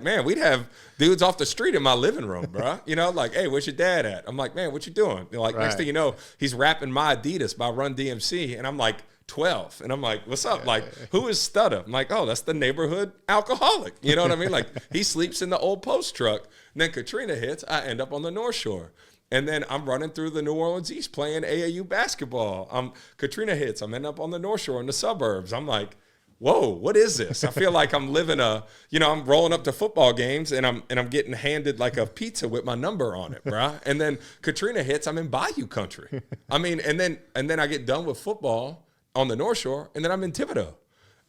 man, we'd have dudes off the street in my living room, bro. You know, like, hey, where's your dad at? I'm like, man, what you doing? They're like, next thing you know, he's rapping My Adidas by Run DMC. And I'm like, 12. And I'm like, what's up? Like, who is Stutter? I'm like, oh, that's the neighborhood alcoholic. You know what I mean? Like, he sleeps in the old post truck. And then Katrina hits, I end up on the North Shore. And then I'm running through the New Orleans East playing AAU basketball. Katrina hits, I'm ending up on the North Shore in the suburbs. I'm like, whoa, what is this? I feel like I'm living I'm rolling up to football games and I'm getting handed like a pizza with my number on it, bro. And then Katrina hits, I'm in Bayou country. I mean, and then I get done with football on the North Shore, and then I'm in Thibodeau.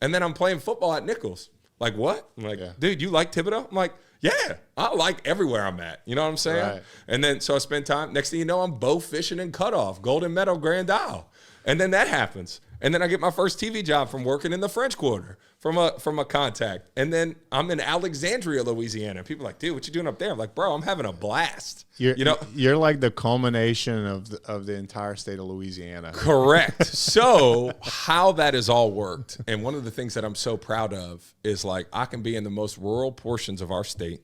And then I'm playing football at Nichols. Like, what? I'm like, dude, you like Thibodeau? I'm like, yeah, I like everywhere I'm at. You know what I'm saying? Right. And then, so I spend time. Next thing you know, I'm bow fishing in Cutoff, Golden Meadow, Grand Isle. And then that happens. And then I get my first TV job from working in the French Quarter from a contact. And then I'm in Alexandria, Louisiana. And people are like, dude, what you doing up there? I'm like, bro, I'm having a blast. You're like the culmination of the entire state of Louisiana. Correct. So how that has all worked, and one of the things that I'm so proud of is like I can be in the most rural portions of our state,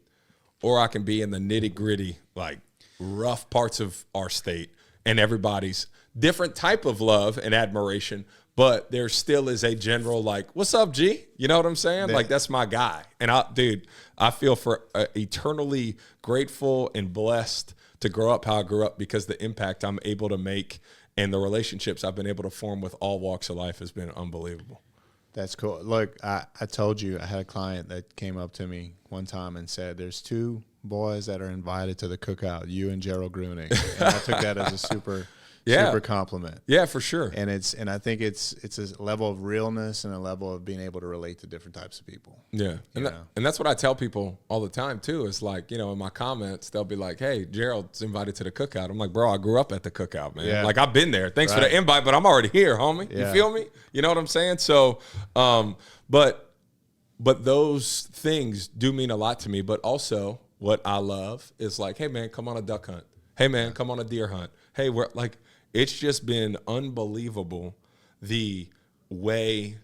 or I can be in the nitty gritty, like rough parts of our state, and everybody's different type of love and admiration, but there still is a general like, what's up, G? You know what I'm saying? Like, that's my guy. And I feel eternally grateful and blessed to grow up how I grew up, because the impact I'm able to make and the relationships I've been able to form with all walks of life has been unbelievable. That's cool. Look, I told you, I had a client that came up to me one time and said, there's two boys that are invited to the cookout, you and Gerald Gruenig. And I took that as a super compliment. Yeah, for sure. And I think it's a level of realness and a level of being able to relate to different types of people. Yeah. And that's what I tell people all the time too, is like, you know, in my comments, they'll be like, hey, Gerald's invited to the cookout. I'm like, bro, I grew up at the cookout, man. Yeah. Like, I've been there. Thanks for the invite, but I'm already here, homie. Yeah. You feel me? You know what I'm saying? So, but those things do mean a lot to me. But also what I love is like, hey man, come on a duck hunt. Hey man, come on a deer hunt. Hey, we're like, it's just been unbelievable the way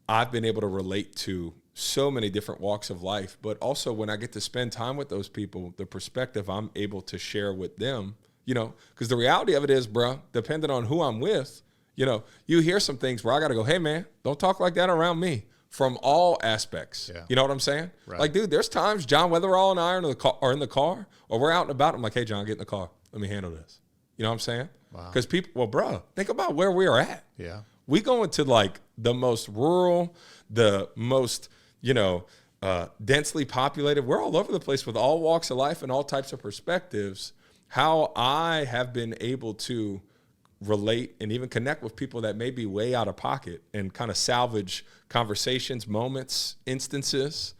I've been able to relate to so many different walks of life, but also when I get to spend time with those people, the perspective I'm able to share with them, you know, because the reality of it is, bro, depending on who I'm with, you know, you hear some things where I got to go, hey man, don't talk like that around me, from all aspects. Yeah. You know what I'm saying? Right. Like, dude, there's times John Weatherall and I are in the car, or we're out and about. I'm like, hey, John, get in the car. Let me handle this. You know what I'm saying? Because people, well, bro, think about where we are at. Yeah. We go into like the most rural, the most, you know, densely populated. We're all over the place with all walks of life and all types of perspectives. How I have been able to relate and even connect with people that may be way out of pocket and kind of salvage conversations, moments, instances,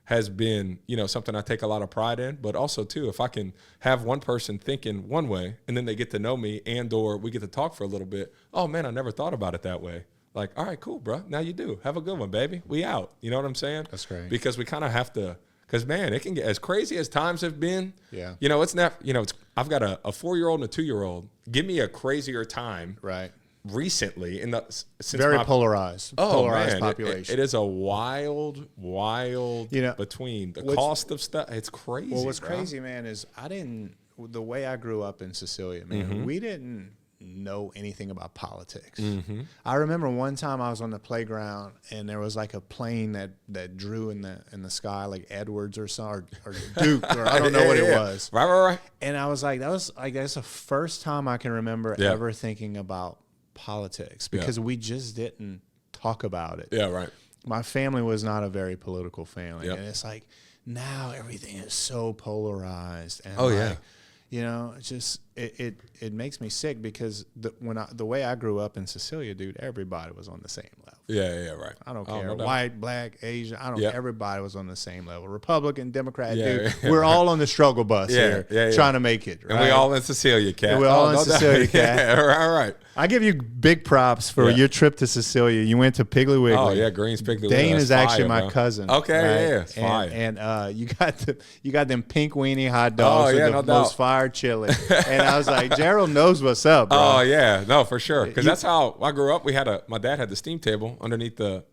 has been, you know, something I take a lot of pride in. But also too, if I can have one person thinking one way and then they get to know me, and or we get to talk for a little bit, oh man, I never thought about it that way. Like, all right, cool, bro. Now you do. Have a good one, baby. We out. You know what I'm saying? That's great. Because we kind of have to, because man, it can get as crazy as times have been. Yeah. You know, it's not, you know, I've got a 4-year-old and a 2-year-old. Give me a crazier time. Right. Recently, very polarized population. It is a wild, you know, between the cost of stuff. It's crazy. Well, what's crazy, man, is the way I grew up in Cecilia, man, we didn't know anything about politics. I remember one time I was on the playground and there was like a plane that drew in the sky, like Edwards or Duke, or I don't know what it was. Right. And I was like, that's the first time I can remember ever thinking about politics, because we just didn't talk about it. Yeah, right. My family was not a very political family. And it's like, now everything is so polarized. And you know, it's just it makes me sick, because the way I grew up in Cecilia, dude, everybody was on the same level. Yeah, right. I don't care. White, black, Asian, I don't care. Everybody was on the same level. Republican, Democrat, dude. We're all on the struggle bus here trying to make it. Right? And we all in Cecilia, Cat. We're all in Cecilia, Cat. Yeah, right. I give you big props for your trip to Cecilia. You went to Piggly Wiggly. Oh yeah, Green's Piggly Wiggly. Dane is actually my cousin. Okay, right? It's fire. And you got them pink weenie hot dogs with the most fire chili. And I was like, Gerald knows what's up, bro. Oh yeah, no, for sure. Because that's how I grew up. My dad had the steam table underneath the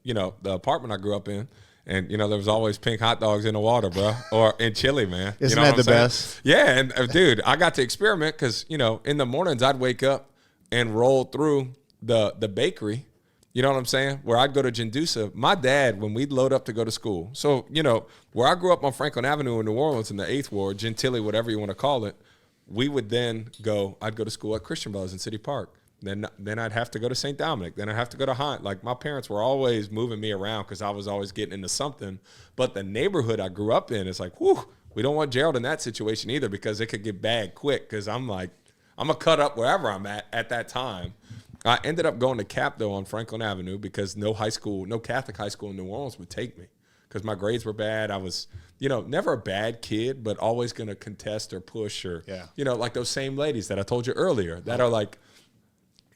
apartment I grew up in, And, you know, there was always pink hot dogs in the water, bro, or in chili, man. Isn't you know that the best? Yeah, and dude, I got to experiment because, you know, in the mornings I'd wake up and roll through the bakery, you know what I'm saying, where I'd go to Jindusa. My dad, when we'd load up to go to school, so, you know, where I grew up on Franklin Avenue in New Orleans in the 8th Ward, Gentilly, whatever you want to call it, we would then I'd go to school at Christian Brothers in City Park. Then I'd have to go to St. Dominic. Then I'd have to go to Hunt. Like, my parents were always moving me around because I was always getting into something. But the neighborhood I grew up in, it's like, whew, we don't want Gerald in that situation either because it could get bad quick because I'm like, I'm going to cut up wherever I'm at that time. I ended up going to Cap, though, on Franklin Avenue because no Catholic high school in New Orleans would take me because my grades were bad. I was, you know, never a bad kid, but always going to contest or push or, you know, like those same ladies that I told you earlier that are like,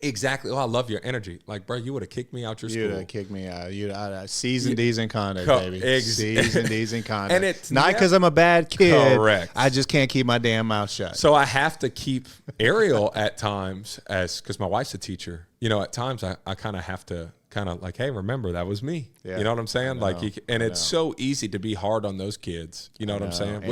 exactly. Oh, I love your energy. Like, bro, you would have kicked me out your school. You'd have kicked me out. You'd have seasoned D's in conduct, baby. Seasoned D's in conduct. And it's not because I'm a bad kid. Correct. I just can't keep my damn mouth shut. So I have to keep Ariel at times because my wife's a teacher. You know, at times I kind of have to kind of like, hey, remember, that was me. Yeah. You know what I'm saying? Like, it's so easy to be hard on those kids. You know what I'm saying?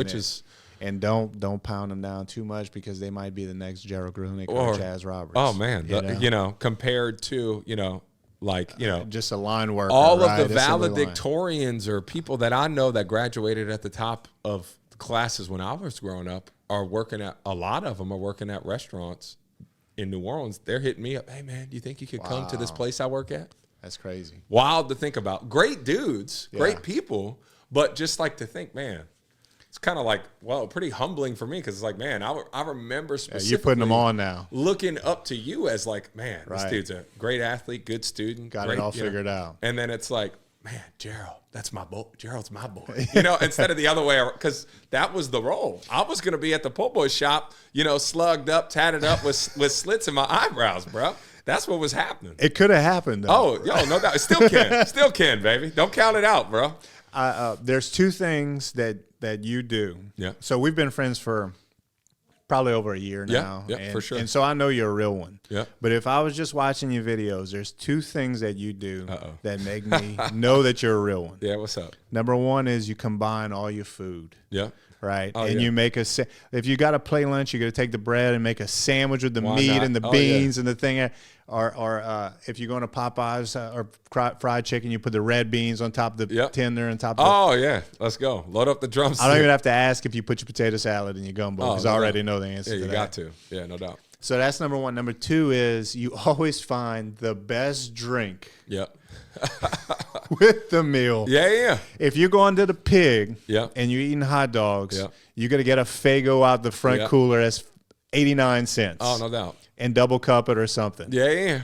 And don't pound them down too much because they might be the next Gerald Gruenig or Chaz Roberts. Oh, man. You know, compared to, you know, like, you know. Just a line worker. All of the valedictorians or people that I know that graduated at the top of classes when I was growing up are working at, a lot of them are working at restaurants in New Orleans. They're hitting me up. Hey, man, do you think you could come to this place I work at? That's crazy. Wild to think about. Great dudes, great people, but just like to think, man. It's kind of like, well, pretty humbling for me because it's like, man, I remember specifically you're putting them on now. Looking up to you as like, man, this dude's a great athlete, good student. Got it all figured out. And then it's like, man, that's my boy. Gerald's my boy. You know, instead of the other way around, because that was the role. I was going to be at the po' boy shop, you know, slugged up, tatted up with slits in my eyebrows, bro. That's what was happening. It could have happened, though. Oh, yo, no doubt. It still can. Still can, baby. Don't count it out, bro. There's two things that you do. Yeah. So we've been friends for probably over a year now. Yeah, for sure. And so I know you're a real one. Yeah. But if I was just watching your videos, there's two things that you do that make me know that you're a real one. Yeah, what's up? Number one is you combine all your food. Yeah. Right. You make if you got to play lunch, you got to take the bread and make a sandwich with the meat and the beans and the thing. Or if you're going to Popeyes or fried chicken, you put the red beans on top of the tender and top of yeah. Let's go. Load up the drumstick. I don't even have to ask if you put your potato salad in your gumbo because I already know the answer to that. Yeah, you got to. Yeah, no doubt. So that's number one. Number two is you always find the best drink. Yep. With the meal. Yeah. If you're going to the Pig and you're eating hot dogs, you're going to get a Faygo out the front cooler that's 89 cents. Oh, no doubt. And double cup it or something. Yeah.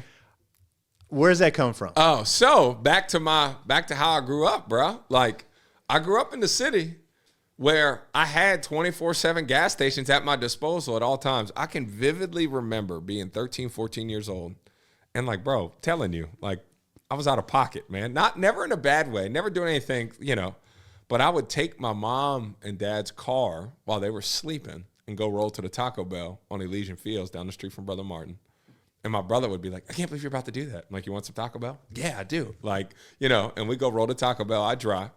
Where's that come from? Oh, so back to how I grew up, bro. Like, I grew up in the city where I had 24/7 gas stations at my disposal at all times. I can vividly remember being 13, 14 years old and like, bro, telling you, like, I was out of pocket, man. Never in a bad way, never doing anything, you know, but I would take my mom and dad's car while they were sleeping and go roll to the Taco Bell on Elysian Fields down the street from Brother Martin. And my brother would be like, I can't believe you're about to do that. I'm like, you want some Taco Bell? Yeah, I do. Like, you know, and we go roll to Taco Bell. I drive.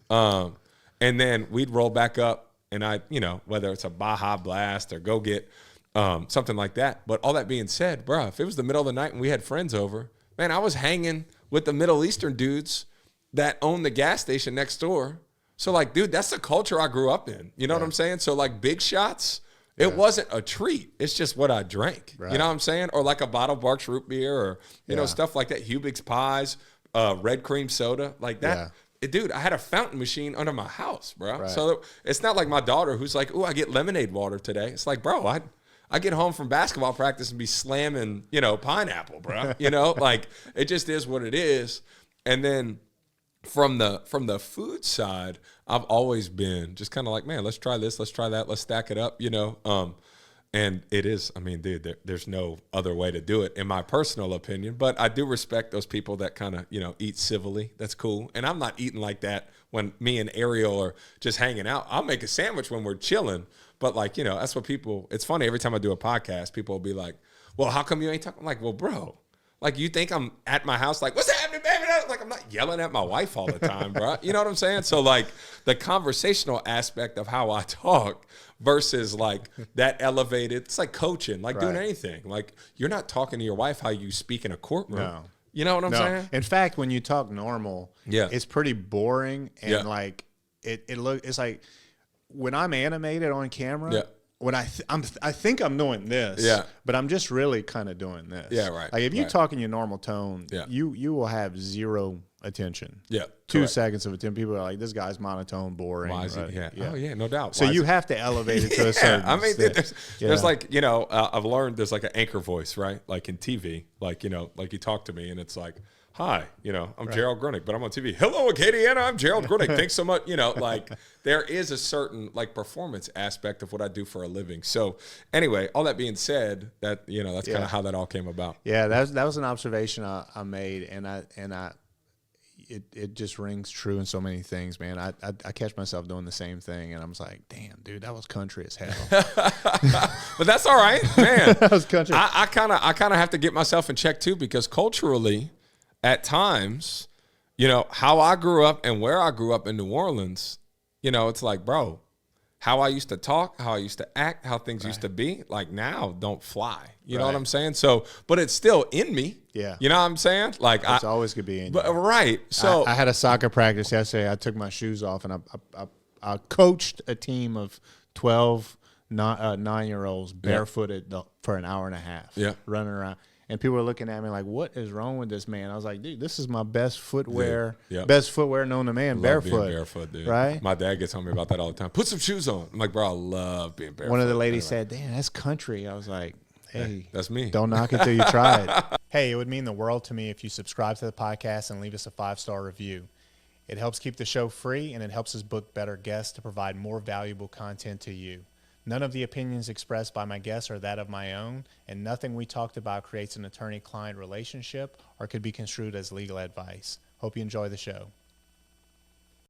And then we'd roll back up and you know, whether it's a Baja Blast or go get something like that. But all that being said, bro, if it was the middle of the night and we had friends over, man, I was hanging with the Middle Eastern dudes that own the gas station next door. So, like, dude, that's the culture I grew up in. You know what I'm saying? So, like, big shots, it wasn't a treat. It's just what I drank. Right. You know what I'm saying? Or like a bottle of Barks root beer or, you know, stuff like that. Hubig's pies, red cream soda, like that. Dude, I had a fountain machine under my house, bro. Right. So it's not like my daughter who's like, oh, I get lemonade water today. It's like, bro, I get home from basketball practice and be slamming, you know, pineapple, bro. You know, like it just is what it is. And then from the food side, I've always been just kind of like, man, let's try this, let's try that, let's stack it up, you know. And it is, I mean, dude, there's no other way to do it, in my personal opinion. But I do respect those people that kind of, you know, eat civilly. That's cool. And I'm not eating like that when me and Ariel are just hanging out. I'll make a sandwich when we're chilling. But, like, you know, that's what people – it's funny. Every time I do a podcast, people will be like, well, how come you ain't talking? I'm like, well, bro, like, you think I'm at my house like, what's happening? me, baby. Like, I'm not yelling at my wife all the time, bro. You know what I'm saying? So, like, the conversational aspect of how I talk versus, like, that elevated, it's like coaching, like doing anything. Like, you're not talking to your wife how you speak in a courtroom. No. You know what I'm saying? In fact, when you talk normal, it's pretty boring. And, like, it's like when I'm animated on camera, when I think I'm doing this, but I'm just really kind of doing this. Yeah, right. Like if you talk in your normal tone, you will have zero attention. Yeah, 2 seconds of attention. People are like, this guy's monotone, boring. Why is he? Oh yeah, no doubt. So you have to elevate it to a certain. I mean, there's like, you know, I've learned there's like an anchor voice, right? Like in TV, like, you know, like you talk to me and it's like, hi, you know, I'm Gerald Gruenig, but I'm on TV. Hello, Acadiana, I'm Gerald Gruenig. Thanks so much. You know, like there is a certain like performance aspect of what I do for a living. So anyway, all that being said, that, you know, that's kind of how that all came about. Yeah, that was an observation I made, and it just rings true in so many things, man. I catch myself doing the same thing, and I was like, damn, dude, that was country as hell. But that's all right, man. That was country. I kind of have to get myself in check too, because culturally, at times, you know, how I grew up and where I grew up in New Orleans, you know, it's like, bro, how I used to talk, how I used to act, how things used to be, like now don't fly. You know what I'm saying? So, but it's still in me. Yeah. You know what I'm saying? Like it's always gonna be in you. Right. So I had a soccer practice yesterday. I took my shoes off and I coached a team of 12 9-year-olds barefooted for an hour and a half. Yeah. Running around. And people were looking at me like, what is wrong with this man? I was like, dude, this is my best footwear, best footwear known to man, barefoot. Being barefoot, dude. Right? My dad gets on me about that all the time. Put some shoes on. I'm like, bro, I love being barefoot. One of the ladies said, damn, that's country. I was like, hey, that's me. Don't knock it till you try it. Hey, it would mean the world to me if you subscribe to the podcast and leave us a 5-star review. It helps keep the show free, and it helps us book better guests to provide more valuable content to you. None of the opinions expressed by my guests are that of my own, and nothing we talked about creates an attorney-client relationship or could be construed as legal advice. Hope you enjoy the show.